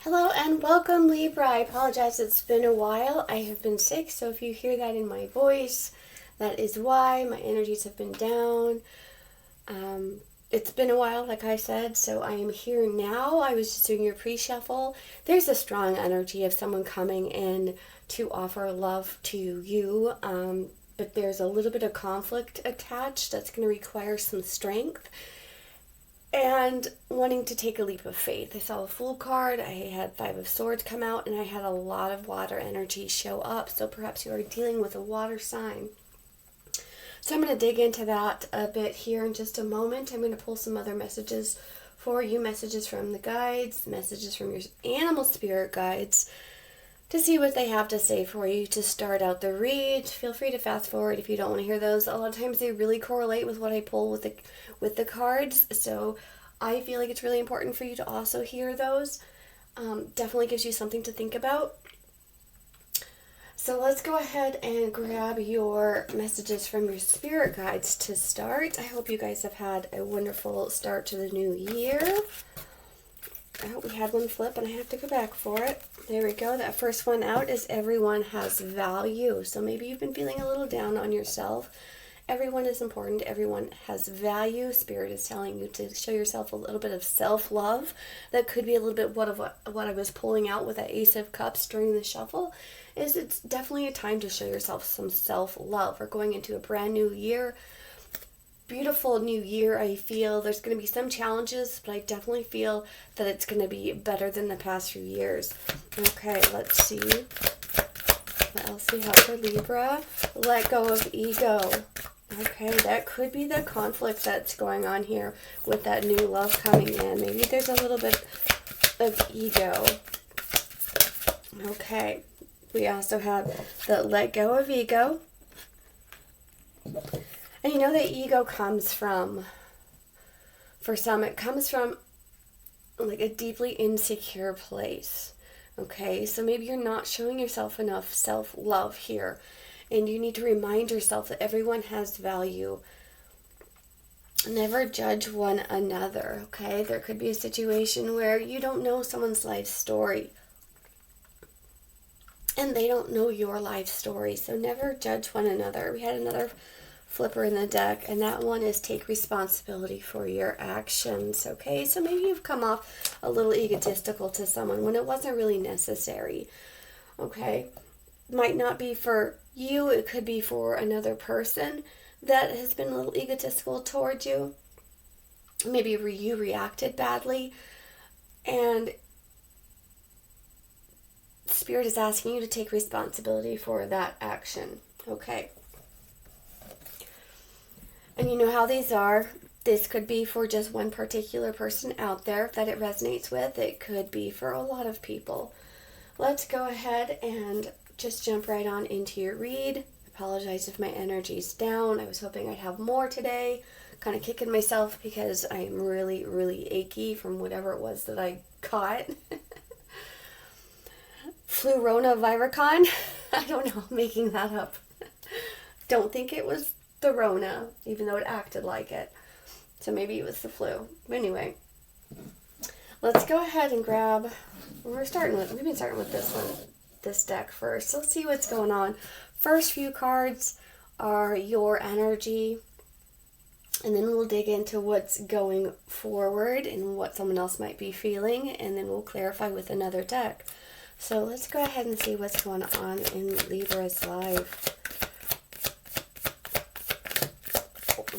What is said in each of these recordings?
Hello and welcome, Libra. I apologize, it's been a while. I have been sick, so if you hear that in my voice, that is why. My energies have been down. It's been a while, like I said, so I am here now. I was just doing your pre-shuffle. There's a strong energy of someone coming in to offer love to you, but there's a little bit of conflict attached that's going to require some strength. And wanting to take a leap of faith. I saw a Fool card, I had Five of Swords come out, and I had a lot of water energy show up. So perhaps you are dealing with a water sign. So I'm going to dig into that a bit here in just a moment. I'm going to pull some other messages for you, messages from the guides, messages from your animal spirit guides, to see what they have to say for you to start out the read. Feel free to fast forward if you don't want to hear those. A lot of times they really correlate with what I pull with the cards, so I feel like it's really important for you to also hear those. Definitely gives you something to think about. So let's go ahead and grab your messages from your spirit guides to start. I hope you guys have had a wonderful start to the new year. I hope we had one flip and I have to go back for it. There we go. That first one out is everyone has value. So maybe you've been feeling a little down on yourself. Everyone is important. Everyone has value. Spirit is telling you to show yourself a little bit of self-love. That could be a little bit what I was pulling out with that Ace of Cups during the shuffle. It's definitely a time to show yourself some self-love. We're going into a brand new year. Beautiful new year. I feel there's going to be some challenges, but I definitely feel that it's going to be better than the past few years. Okay, let's see what else we have for Libra. Let go of ego. Okay, that could be the conflict that's going on here with that new love coming in. Maybe there's a little bit of ego. Okay, we also have the let go of ego. And you know that ego comes from, for some, it comes from like a deeply insecure place. Okay, so maybe you're not showing yourself enough self-love here. And you need to remind yourself that everyone has value. Never judge one another, okay? There could be a situation where you don't know someone's life story. And they don't know your life story. So never judge one another. We had another flipper in the deck, and that one is take responsibility for your actions. Okay, so maybe you've come off a little egotistical to someone when it wasn't really necessary. Okay, might not be for you, it could be for another person that has been a little egotistical towards you. Maybe you reacted badly, and Spirit is asking you to take responsibility for that action. Okay. And you know how these are. This could be for just one particular person out there that it resonates with. It could be for a lot of people. Let's go ahead and just jump right on into your read. Apologize if my energy's down. I was hoping I'd have more today. Kind of kicking myself because I am really, really achy from whatever it was that I caught. Flurona Viricon. I don't know, I'm making that up. Don't think it was the Rona, even though it acted like it. So maybe it was the flu. But anyway, let's go ahead and grab, we've been starting with this one, this deck first. So let's see what's going on. First few cards are your energy, and then we'll dig into what's going forward and what someone else might be feeling, and then we'll clarify with another deck. So let's go ahead and see what's going on in Libra's life.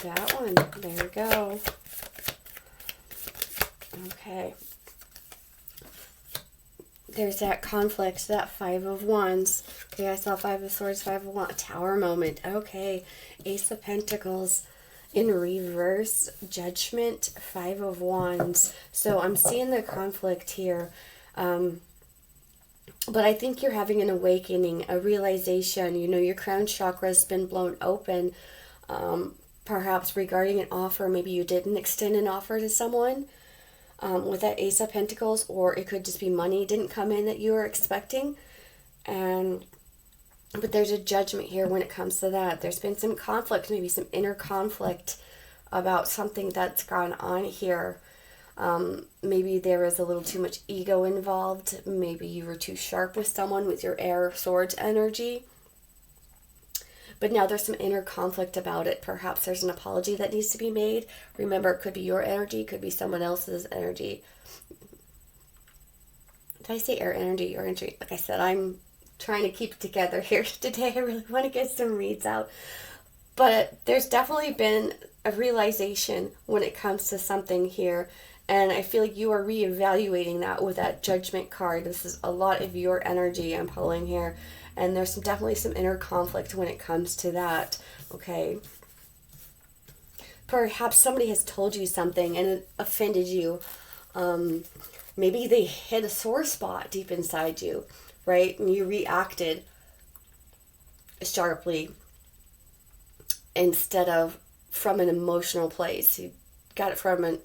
That one. There we go. Okay. There's that conflict, that Five of Wands. Okay, I saw Five of Swords, Five of Wands. Tower moment. Okay. Ace of Pentacles in reverse. Judgment. Five of Wands. So I'm seeing the conflict here. But I think you're having an awakening, a realization. You know, your crown chakra has been blown open. Perhaps regarding an offer, maybe you didn't extend an offer to someone with that Ace of Pentacles, or it could just be money didn't come in that you were expecting. But there's a judgment here when it comes to that. There's been some conflict, maybe some inner conflict about something that's gone on here. Maybe there was a little too much ego involved. Maybe you were too sharp with someone with your air swords energy. But now there's some inner conflict about it. Perhaps there's an apology that needs to be made. Remember, it could be your energy, could be someone else's energy. Did I say air energy or energy? Like I said, I'm trying to keep it together here today. I really want to get some reads out. But there's definitely been a realization when it comes to something here. And I feel like you are reevaluating that with that Judgment card. This is a lot of your energy I'm pulling here. And there's definitely some inner conflict when it comes to that, okay? Perhaps somebody has told you something and it offended you. Maybe they hit a sore spot deep inside you, right? And you reacted sharply instead of from an emotional place. You got it from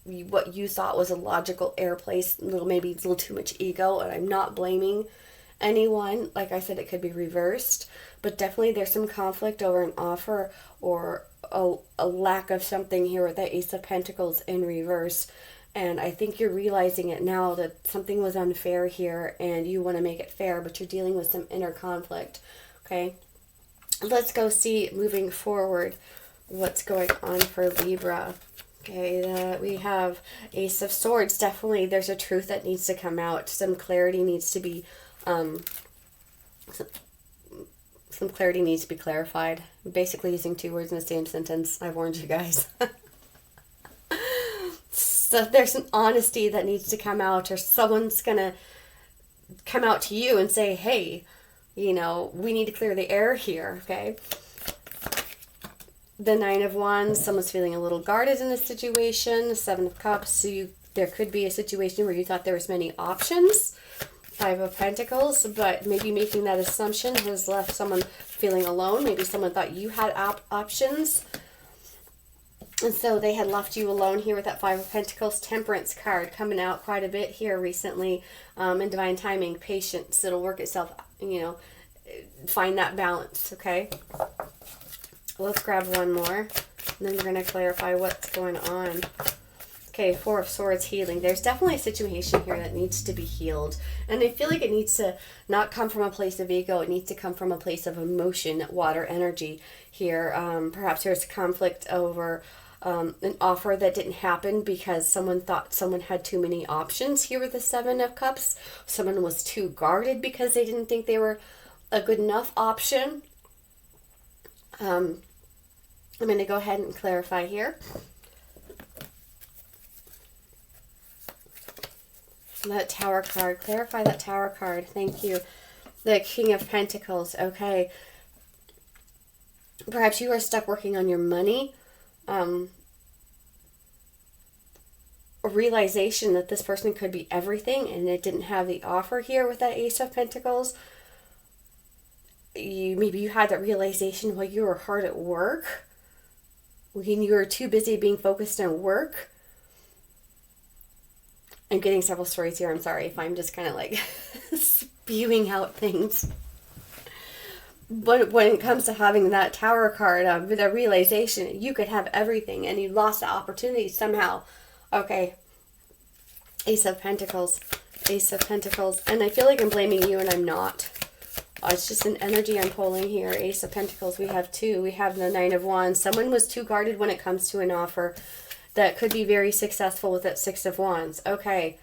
what you thought was a logical air place, maybe a little too much ego, and I'm not blaming anyone. Like I said, it could be reversed, but definitely there's some conflict over an offer or a lack of something here with that Ace of Pentacles in reverse. And I think you're realizing it now that something was unfair here and you want to make it fair, but you're dealing with some inner conflict. Okay, let's go see moving forward what's going on for Libra. Okay, we have Ace of Swords. Definitely there's a truth that needs to come out. Some clarity needs to be some clarity needs to be clarified. I'm basically using two words in the same sentence. I've warned you guys. So there's some honesty that needs to come out, or someone's gonna come out to you and say, hey, you know, we need to clear the air here, okay? The Nine of Wands, someone's feeling a little guarded in this situation. Seven of Cups, so there could be a situation where you thought there was many options. Five of Pentacles, but maybe making that assumption has left someone feeling alone. Maybe someone thought you had options, and so they had left you alone here with that Five of Pentacles. Temperance card coming out quite a bit here recently. In divine timing, patience, it'll work itself, you know, find that balance, okay? Let's grab one more, and then we're going to clarify what's going on. Okay, Four of Swords, healing. There's definitely a situation here that needs to be healed. And I feel like it needs to not come from a place of ego. It needs to come from a place of emotion, water energy here. Perhaps there's conflict over an offer that didn't happen because someone thought someone had too many options here with the Seven of Cups. Someone was too guarded because they didn't think they were a good enough option. I'm going to go ahead and clarify here. That Tower card. Clarify that Tower card. Thank you. The King of Pentacles. Okay. Perhaps you are stuck working on your money. A realization that this person could be everything and it didn't have the offer here with that Ace of Pentacles. Maybe you had that realization while you were hard at work. When you were too busy being focused on work. I'm getting several stories here. I'm sorry if I'm just kind of like spewing out things. But when it comes to having that Tower card, with a realization, you could have everything and you lost the opportunity somehow. Okay. Ace of Pentacles. Ace of Pentacles. And I feel like I'm blaming you and I'm not. It's just an energy I'm pulling here. Ace of Pentacles. We have two. We have the Nine of Wands. Someone was too guarded when it comes to an offer that could be very successful with that Six of Wands. Okay.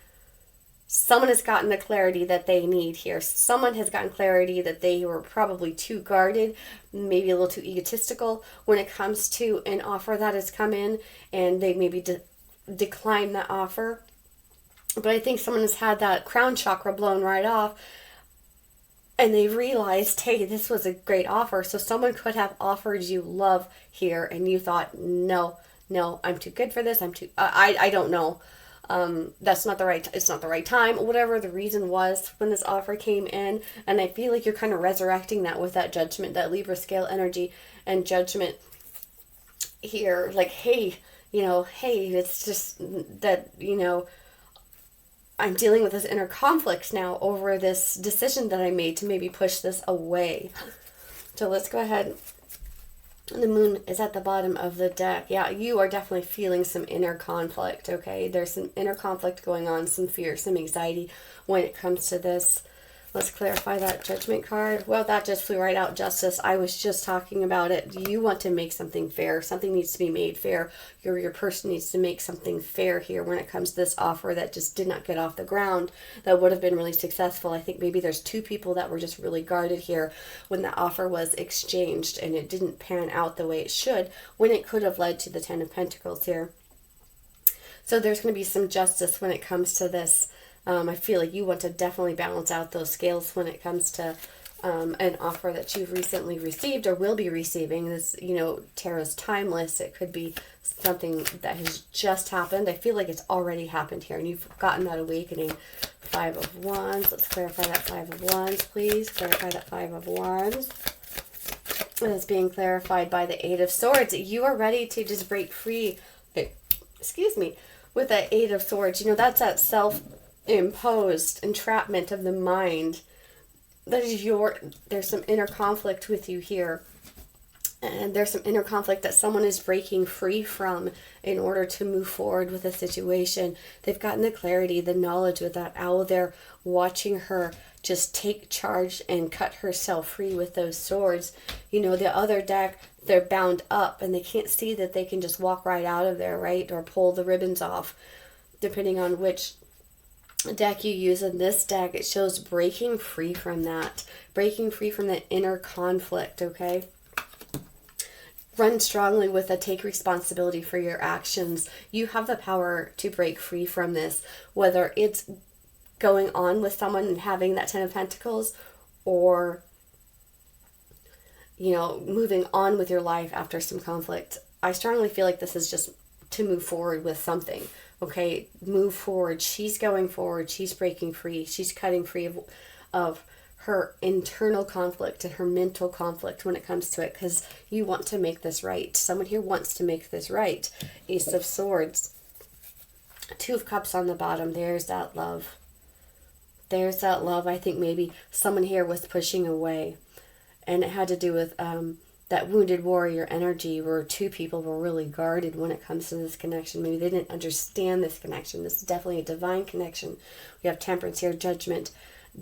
Someone has gotten the clarity that they need here. Someone has gotten clarity that they were probably too guarded, maybe a little too egotistical when it comes to an offer that has come in, and they maybe decline that offer. But I think someone has had that crown chakra blown right off, and they've realized, hey, this was a great offer. So someone could have offered you love here, and you thought, no, I'm too good for this. I don't know. That's not the right, it's not the right time, whatever the reason was when this offer came in. And I feel like you're kind of resurrecting that with that Judgment, that Libra scale energy and Judgment here. Like, hey, it's just that, I'm dealing with this inner conflict now over this decision that I made to maybe push this away. So let's go ahead The moon is at the bottom of the deck. Yeah, you are definitely feeling some inner conflict, okay? There's some inner conflict going on, some fear, some anxiety when it comes to this. Let's clarify that Judgment card. Well, that just flew right out, Justice. I was just talking about it. You want to make something fair. Something needs to be made fair. Your person needs to make something fair here when it comes to this offer that just did not get off the ground, that would have been really successful. I think maybe there's two people that were just really guarded here when the offer was exchanged and it didn't pan out the way it should, when it could have led to the Ten of Pentacles here. So there's going to be some justice when it comes to this. I feel like you want to definitely balance out those scales when it comes to an offer that you've recently received or will be receiving. This, you know, tarot's timeless. It could be something that has just happened. I feel like it's already happened here, and you've gotten that awakening. Five of Wands. Let's clarify that Five of Wands, please. Clarify that Five of Wands. And it's being clarified by the Eight of Swords. You are ready to just break free. Excuse me. With that Eight of Swords, you know, that's that self-imposed entrapment of the mind. That is there's some inner conflict with you here. And there's some inner conflict that someone is breaking free from in order to move forward with a situation. They've gotten the clarity, the knowledge with that owl. They're watching her just take charge and cut herself free with those swords. You know, the other deck, they're bound up and they can't see that they can just walk right out of there, right? Or pull the ribbons off, depending on which deck you use. In this deck, it shows breaking free from that. Breaking free from the inner conflict, okay? Run strongly with a take responsibility for your actions. You have the power to break free from this, whether it's going on with someone and having that Ten of Pentacles, or, you know, moving on with your life after some conflict. I strongly feel like this is just to move forward with something, okay? Move forward. She's going forward. She's breaking free. She's cutting free of her internal conflict and her mental conflict when it comes to it, because you want to make this right. Someone here wants to make this right. Ace of Swords. Two of Cups on the bottom. There's that love. There's that love. I think maybe someone here was pushing away, and it had to do with that wounded warrior energy, where two people were really guarded when it comes to this connection. Maybe they didn't understand this connection. This is definitely a divine connection. We have Temperance here, Judgment.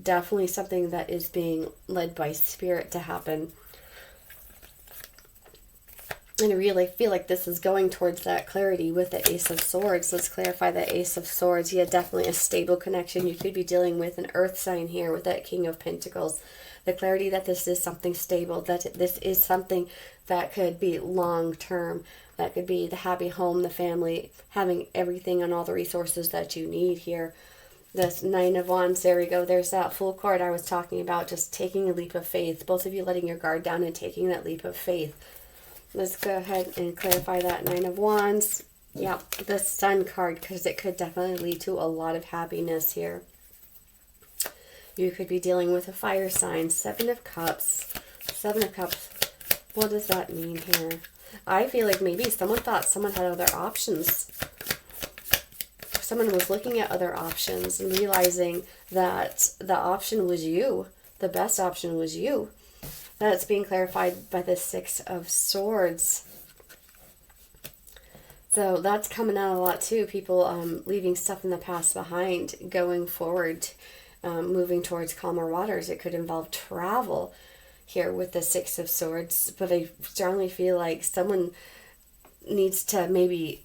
Definitely something that is being led by Spirit to happen. And I really feel like this is going towards that clarity with the Ace of Swords. Let's clarify the Ace of Swords. Yeah, definitely a stable connection. You could be dealing with an earth sign here with that King of Pentacles. The clarity that this is something stable, that this is something that could be long term. That could be the happy home, the family, having everything and all the resources that you need here. This Nine of Wands, there we go. There's that Fool card I was talking about, just taking a leap of faith. Both of you letting your guard down and taking that leap of faith. Let's go ahead and clarify that Nine of Wands. Yeah, the Sun card, because it could definitely lead to a lot of happiness here. You could be dealing with a fire sign. Seven of Cups. Seven of Cups. What does that mean here? I feel like maybe someone thought someone had other options. Someone was looking at other options and realizing that the option was you. The best option was you. That's being clarified by the Six of Swords. So that's coming out a lot too. People leaving stuff in the past behind, going forward, moving towards calmer waters. It could involve travel here with the Six of Swords. But I strongly feel like someone needs to maybe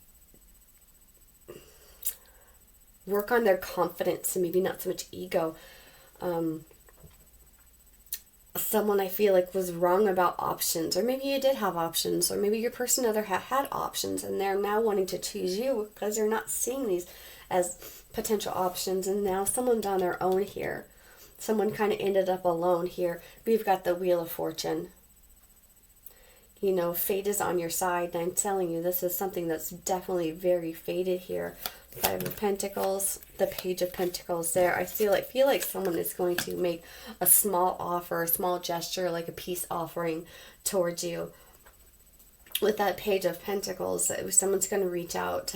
work on their confidence and maybe not so much ego. Someone I feel like was wrong about options, or maybe you did have options, or maybe your person other had options and they're now wanting to choose you because they're not seeing these as potential options, and now someone's on their own here. Someone kind of ended up alone here. We've got the Wheel of Fortune. You know, fate is on your side, and I'm telling you, this is something that's definitely very fated here. Five of Pentacles, the Page of Pentacles there. I feel like someone is going to make a small offer, a small gesture, like a peace offering towards you. With that Page of Pentacles, someone's going to reach out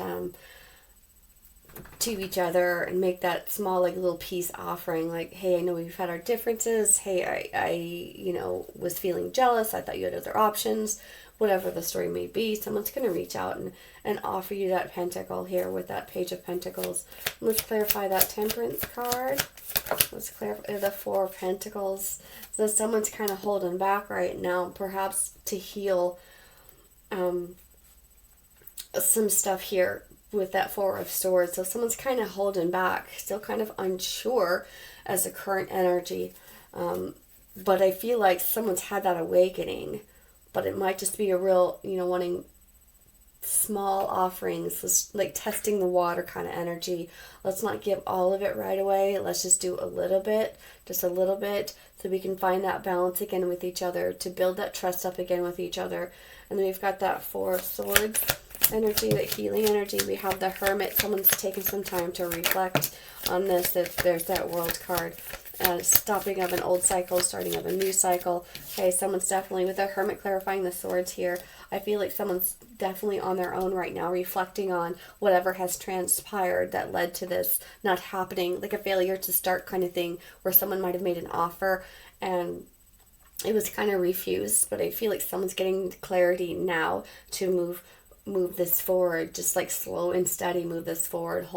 to each other and make that small, like, little peace offering. Like, hey, I know we've had our differences. Hey, I was feeling jealous. I thought you had other options. Whatever the story may be, someone's going to reach out and offer you that pentacle here with that Page of Pentacles. Let's clarify that Temperance card. Let's clarify the Four of Pentacles. So someone's kind of holding back right now, perhaps to heal some stuff here with that Four of Swords. So someone's kind of holding back, still kind of unsure as a current energy. But I feel like someone's had that awakening. But it might just be a real, wanting small offerings, like testing the water kind of energy. Let's not give all of it right away. Let's just do a little bit, just a little bit, so we can find that balance again with each other, to build that trust up again with each other. And then we've got that Four of Swords energy, that healing energy. We have the Hermit. Someone's taking some time to reflect on this. If there's that World card. Stopping of an old cycle, starting of a new cycle. Okay, someone's definitely, with the Hermit clarifying the swords here, I feel like someone's definitely on their own right now, reflecting on whatever has transpired that led to this not happening, like a failure to start kind of thing, where someone might have made an offer and it was kind of refused. But I feel like someone's getting clarity now to move this forward, just like slow and steady move this forward,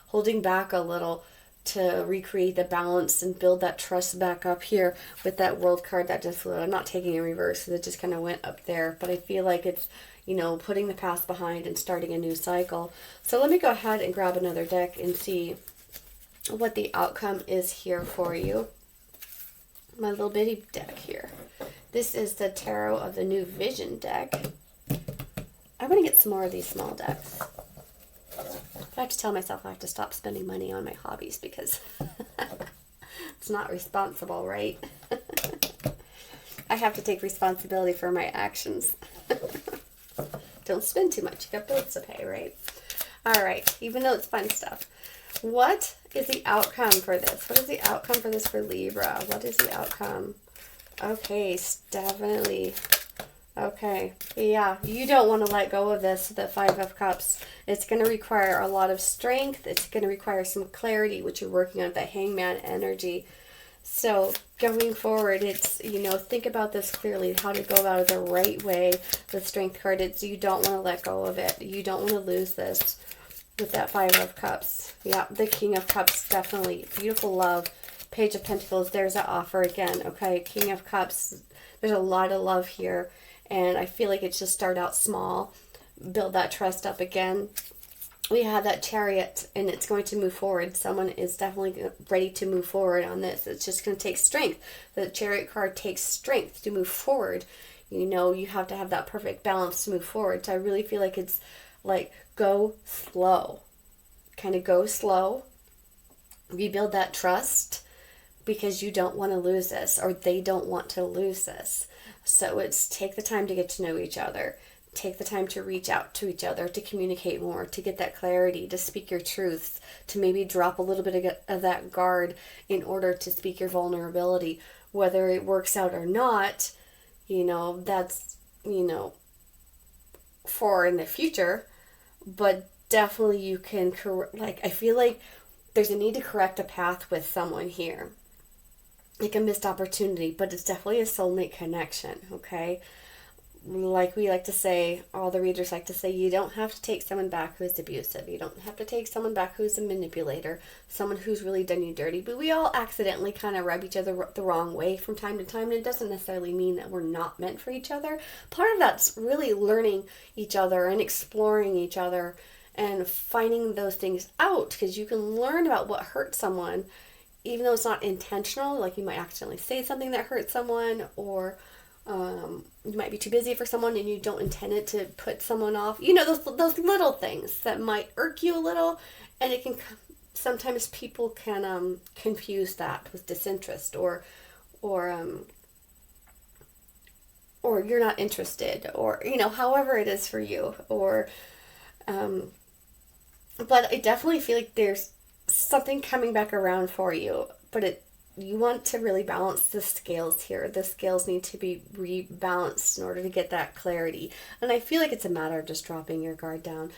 holding back a little to recreate the balance and build that trust back up here with that World card that just, I'm not taking a reverse because it just kind of went up there, but I feel like it's, putting the past behind and starting a new cycle. So let me go ahead and grab another deck and see what the outcome is here for you. My little bitty deck here. This is the Tarot of the New Vision deck. I'm going to get some more of these small decks. I have to tell myself I have to stop spending money on my hobbies because it's not responsible, right? I have to take responsibility for my actions. Don't spend too much. You got bills to pay, right? All right. Even though it's fun stuff. What is the outcome for this? What is the outcome for this for Libra? What is the outcome? Okay, definitely. Okay, yeah, you don't want to let go of this, the Five of Cups. It's going to require a lot of strength. It's going to require some clarity, which you're working on, the Hangman energy. So going forward, it's, think about this clearly, how to go about it the right way. The Strength card, it's you don't want to let go of it. You don't want to lose this with that Five of Cups. Yeah, the King of Cups, definitely. Beautiful love. Page of Pentacles, there's that offer again. Okay, King of Cups, there's a lot of love here. And I feel like it's just start out small, build that trust up again. We have that Chariot, and it's going to move forward. Someone is definitely ready to move forward on this. It's just going to take strength. The Chariot card takes strength to move forward. You have to have that perfect balance to move forward. So I really feel like it's like go slow. Kind of go slow. Rebuild that trust because you don't want to lose this, or they don't want to lose this. So it's take the time to get to know each other. Take the time to reach out to each other, to communicate more, to get that clarity, to speak your truths, to maybe drop a little bit of that guard in order to speak your vulnerability. Whether it works out or not, that's, for in the future. But definitely you can, I feel like there's a need to correct a path with someone here. Like a missed opportunity, but it's definitely a soulmate connection, okay? Like we like to say, all the readers like to say, you don't have to take someone back who's abusive. You don't have to take someone back who's a manipulator, someone who's really done you dirty. But we all accidentally kind of rub each other the wrong way from time to time, and it doesn't necessarily mean that we're not meant for each other. Part of that's really learning each other and exploring each other and finding those things out, because you can learn about what hurt someone even though it's not intentional. Like you might accidentally say something that hurts someone, or you might be too busy for someone and you don't intend it to put someone off. Those little things that might irk you a little, and it can sometimes people can confuse that with disinterest, or you're not interested, or however it is for you, or but I definitely feel like there's something coming back around for you, but you want to really balance the scales here. The scales need to be rebalanced in order to get that clarity. And I feel like it's a matter of just dropping your guard down.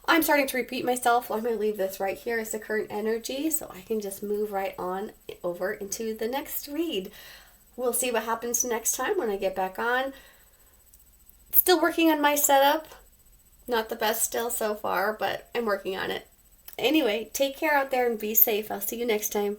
I'm starting to repeat myself. I'm going to leave this right here as the current energy so I can just move right on over into the next read. We'll see what happens next time when I get back on. Still working on my setup. Not the best still so far, but I'm working on it. Anyway, take care out there and be safe. I'll see you next time.